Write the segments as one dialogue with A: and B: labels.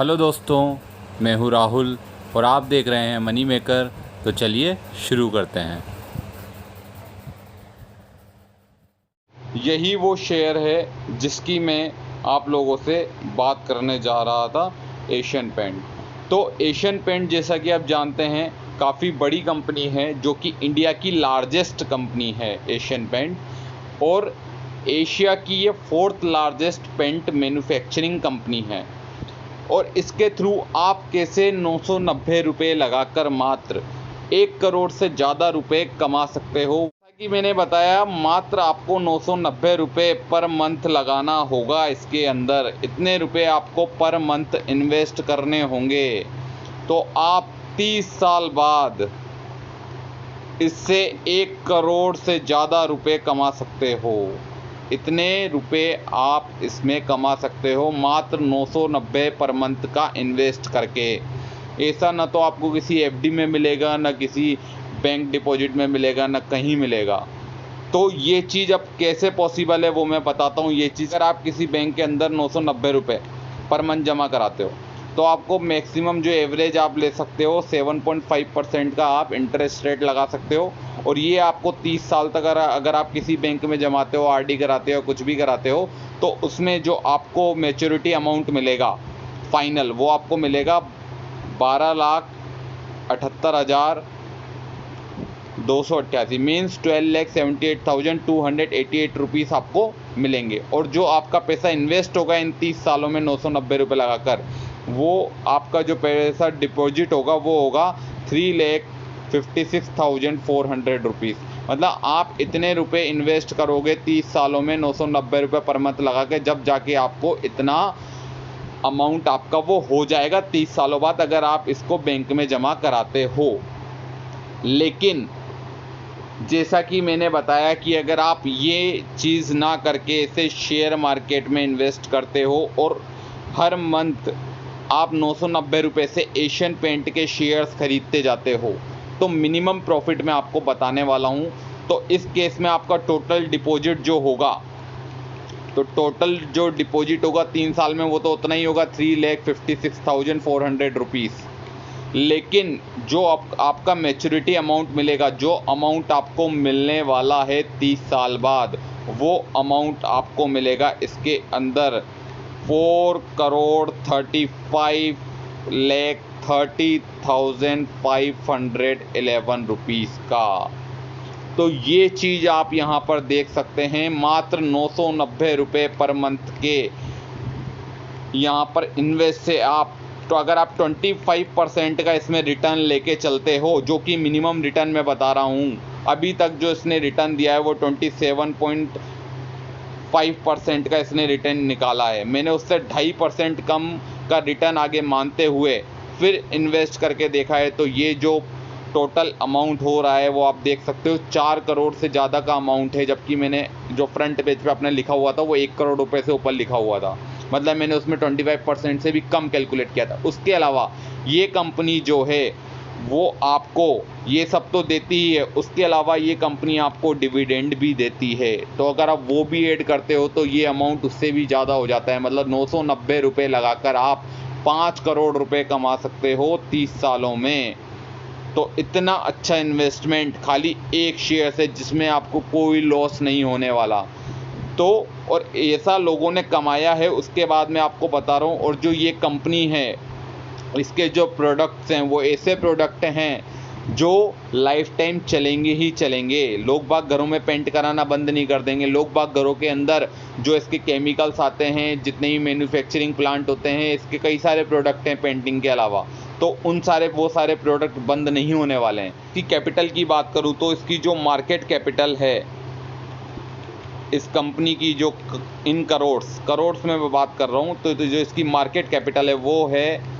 A: Hello दोस्तों, मैं हूँ राहुल और आप देख रहे हैं मनी मेकर। तो चलिए शुरू करते हैं।
B: यही वो शेयर है जिसकी मैं आप लोगों से बात करने जा रहा था, एशियन पेंट। तो एशियन पेंट जैसा कि आप जानते हैं काफ़ी बड़ी कंपनी है, जो कि इंडिया की लार्जेस्ट कंपनी है एशियन पेंट, और एशिया की ये 4th largest paint manufacturing company है। और इसके थ्रू आप कैसे 990 रुपये लगाकर मात्र 1 करोड़ से ज़्यादा रुपए कमा सकते हो। जैसा कि मैंने बताया, मात्र आपको 990 रुपये पर मंथ लगाना होगा। इसके अंदर इतने रुपए आपको पर मंथ इन्वेस्ट करने होंगे, तो आप 30 साल बाद इससे 1 करोड़ से ज़्यादा रुपए कमा सकते हो। इतने रुपए आप इसमें कमा सकते हो मात्र 990 पर मंथ का इन्वेस्ट करके। ऐसा ना तो आपको किसी एफडी में मिलेगा, ना किसी बैंक डिपॉजिट में मिलेगा, ना कहीं मिलेगा। तो ये चीज़ अब कैसे पॉसिबल है वो मैं बताता हूँ। ये चीज़ अगर आप किसी बैंक के अंदर 990 रुपये पर मंथ जमा कराते हो, तो आपको मैक्सिमम जो एवरेज आप ले सकते हो 7.5% का आप इंटरेस्ट रेट लगा सकते हो। और ये आपको 30 साल तक अगर आप किसी बैंक में जमाते हो, आरडी कराते हो, कुछ भी कराते हो, तो उसमें जो आपको मैच्योरिटी अमाउंट मिलेगा फाइनल, वो आपको मिलेगा 12,78,288 मीन्स 12,78,288 रुपीज़ आपको मिलेंगे। और जो आपका पैसा इन्वेस्ट होगा इन 30 सालों में 990 रुपये लगाकर, वो आपका जो पैसा डिपॉजिट होगा वो होगा 3,56,400 रुपीज़। मतलब आप इतने रुपए इन्वेस्ट करोगे 30 सालों में 990 रुपये पर मंथ लगा के, जब जाके आपको इतना अमाउंट आपका वो हो जाएगा 30 सालों बाद, अगर आप इसको बैंक में जमा कराते हो। लेकिन जैसा कि मैंने बताया कि अगर आप ये चीज़ ना करके इसे शेयर मार्केट में इन्वेस्ट करते हो और हर मंथ आप 990 रुपये से एशियन पेंट के शेयर्स खरीदते जाते हो, तो मिनिमम प्रॉफिट मैं आपको बताने वाला हूँ। तो इस केस में आपका टोटल डिपॉजिट जो होगा, तो टोटल जो डिपॉजिट होगा 3 साल में, वो तो उतना ही होगा 3,56,400 रुपीज़। लेकिन जो आपका मैच्योरिटी अमाउंट मिलेगा, जो अमाउंट आपको मिलने वाला है 30 साल बाद, वो अमाउंट आपको मिलेगा इसके अंदर 4,35,30,511 रुपीज़ का। तो ये चीज़ आप यहाँ पर देख सकते हैं, मात्र 990 रुपये पर मंथ के यहाँ पर इन्वेस्ट से आप, तो अगर आप 25% का इसमें रिटर्न लेके चलते हो, जो कि मिनिमम रिटर्न मैं बता रहा हूँ, अभी तक जो इसने रिटर्न दिया है वो 27.5% का इसने रिटर्न निकाला है। मैंने उससे 2.5% कम का रिटर्न आगे मानते हुए फिर इन्वेस्ट करके देखा है, तो ये जो टोटल अमाउंट हो रहा है वो आप देख सकते हो 4 करोड़ से ज़्यादा का अमाउंट है। जबकि मैंने जो फ्रंट पेज पे अपने लिखा हुआ था वो 1 करोड़ रुपए से ऊपर लिखा हुआ था, मतलब मैंने उसमें 25% से भी कम कैलकुलेट किया था। उसके अलावा ये कंपनी जो है वो आपको ये सब तो देती ही है, उसके अलावा ये कंपनी आपको डिविडेंड भी देती है। तो अगर आप वो भी ऐड करते हो तो ये अमाउंट उससे भी ज़्यादा हो जाता है। मतलब 990 रुपये लगाकर आप 5 करोड़ रुपए कमा सकते हो 30 सालों में। तो इतना अच्छा इन्वेस्टमेंट खाली एक शेयर से, जिसमें आपको कोई लॉस नहीं होने वाला। तो और ऐसा लोगों ने कमाया है, उसके बाद मैं आपको बता रहा हूँ। और जो ये कंपनी है, इसके जो प्रोडक्ट्स हैं वो ऐसे प्रोडक्ट हैं जो लाइफ टाइम चलेंगे ही चलेंगे। लोग बाग घरों में पेंट कराना बंद नहीं कर देंगे। लोग बाग घरों के अंदर जो इसके केमिकल्स आते हैं, जितने ही मैन्युफैक्चरिंग प्लांट होते हैं, इसके कई सारे प्रोडक्ट हैं पेंटिंग के अलावा, तो वो सारे प्रोडक्ट बंद नहीं होने वाले हैं। इसकी कैपिटल की बात करूँ तो इसकी जो मार्केट कैपिटल है इस कंपनी की, जो इन करोड्स में मैं बात कर रहा हूँ, तो जो इसकी मार्केट कैपिटल है वो है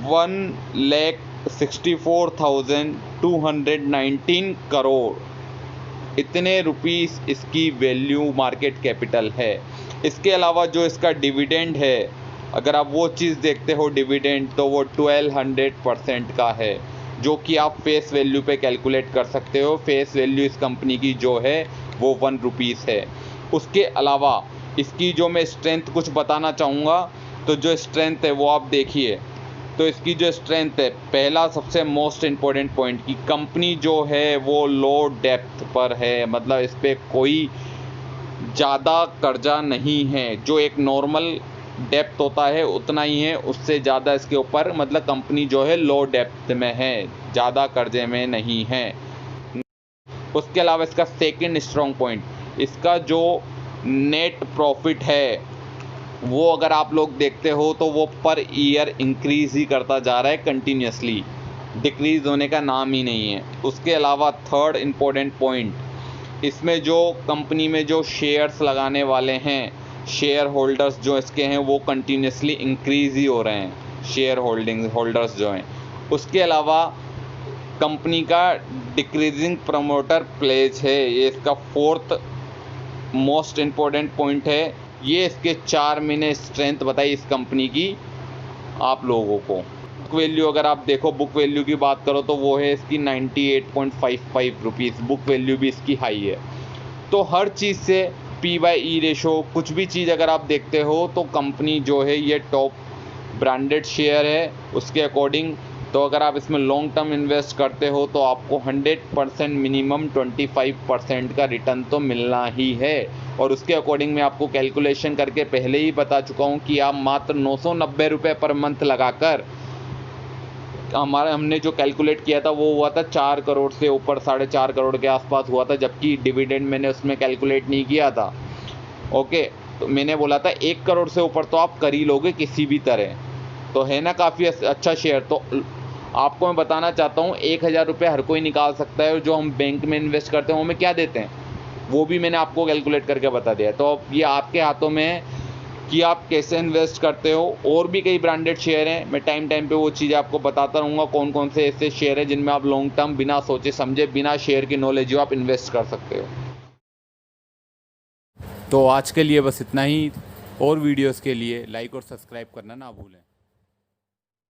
B: 1,64,219 करोड़। इतने रुपीस इसकी वैल्यू मार्केट कैपिटल है। इसके अलावा जो इसका डिविडेंड है, अगर आप वो चीज़ देखते हो डिविडेंड, तो वो 1200% का है, जो कि आप फेस वैल्यू पे कैलकुलेट कर सकते हो। फेस वैल्यू इस कंपनी की जो है वो 1 रुपीज़ है। उसके अलावा इसकी जो मैं स्ट्रेंथ कुछ बताना चाहूँगा, तो जो स्ट्रेंथ है वो आप देखिए। तो इसकी जो स्ट्रेंथ है, पहला सबसे मोस्ट इम्पोर्टेंट पॉइंट कि कंपनी जो है वो लो डेप्थ पर है, मतलब इस पर कोई ज़्यादा कर्जा नहीं है। जो एक नॉर्मल डेप्थ होता है उतना ही है, उससे ज़्यादा इसके ऊपर, मतलब कंपनी जो है लो डेप्थ में है, ज़्यादा कर्जे में नहीं है। उसके अलावा इसका सेकंड स्ट्रॉन्ग पॉइंट, इसका जो नेट प्रॉफिट है वो अगर आप लोग देखते हो तो वो पर ईयर इंक्रीज़ ही करता जा रहा है कंटिन्यूसली, डिक्रीज़ होने का नाम ही नहीं है। उसके अलावा थर्ड इम्पोर्टेंट पॉइंट, इसमें जो कंपनी में जो शेयर्स लगाने वाले हैं, शेयर होल्डर्स जो इसके हैं वो कंटिन्यूसली इंक्रीज़ ही हो रहे हैं, शेयर होल्डर्स जो हैं। उसके अलावा कंपनी का डिक्रीजिंग प्रमोटर प्लेज है, ये इसका फोर्थ मोस्ट इम्पोर्टेंट पॉइंट है। ये इसके 4 मैंने स्ट्रेंथ बताई इस कंपनी की आप लोगों को। बुक वैल्यू अगर आप देखो, बुक वैल्यू की बात करो तो वो है इसकी 98.55 रुपीज़, बुक वैल्यू भी इसकी हाई है। तो हर चीज़ से P/E रेशो, कुछ भी चीज़ अगर आप देखते हो तो कंपनी जो है ये टॉप ब्रांडेड शेयर है उसके अकॉर्डिंग। तो अगर आप इसमें लॉन्ग टर्म इन्वेस्ट करते हो तो आपको 100% मिनिमम 25% का रिटर्न तो मिलना ही है। और उसके अकॉर्डिंग मैं आपको कैलकुलेशन करके पहले ही बता चुका हूँ कि आप मात्र 990 रुपये पर मंथ लगाकर, हमने जो कैलकुलेट किया था वो हुआ था 4 करोड़ से ऊपर, 4.5 करोड़ के आसपास हुआ था, जबकि डिविडेंड मैंने उसमें कैलकुलेट नहीं किया था। ओके, तो मैंने बोला था 1 करोड़ से ऊपर तो आप कर ही लोगे किसी भी तरह, तो है ना काफ़ी अच्छा शेयर। तो आपको मैं बताना चाहता हूँ 1000 रुपये हर कोई निकाल सकता है, जो हम बैंक में इन्वेस्ट करते हैं वो हमें क्या देते हैं वो भी मैंने आपको कैलकुलेट करके बता दिया। तो अब ये आपके हाथों में है कि आप कैसे इन्वेस्ट करते हो। और भी कई ब्रांडेड शेयर हैं, मैं टाइम पे वो चीज़ें आपको बताता रहूँगा, कौन कौन से ऐसे शेयर हैं जिनमें आप लॉन्ग टर्म बिना सोचे समझे, बिना शेयर की नॉलेज हो आप इन्वेस्ट कर सकते हो।
A: तो आज के लिए बस इतना ही। और वीडियोस के लिए लाइक और सब्सक्राइब करना ना भूलें।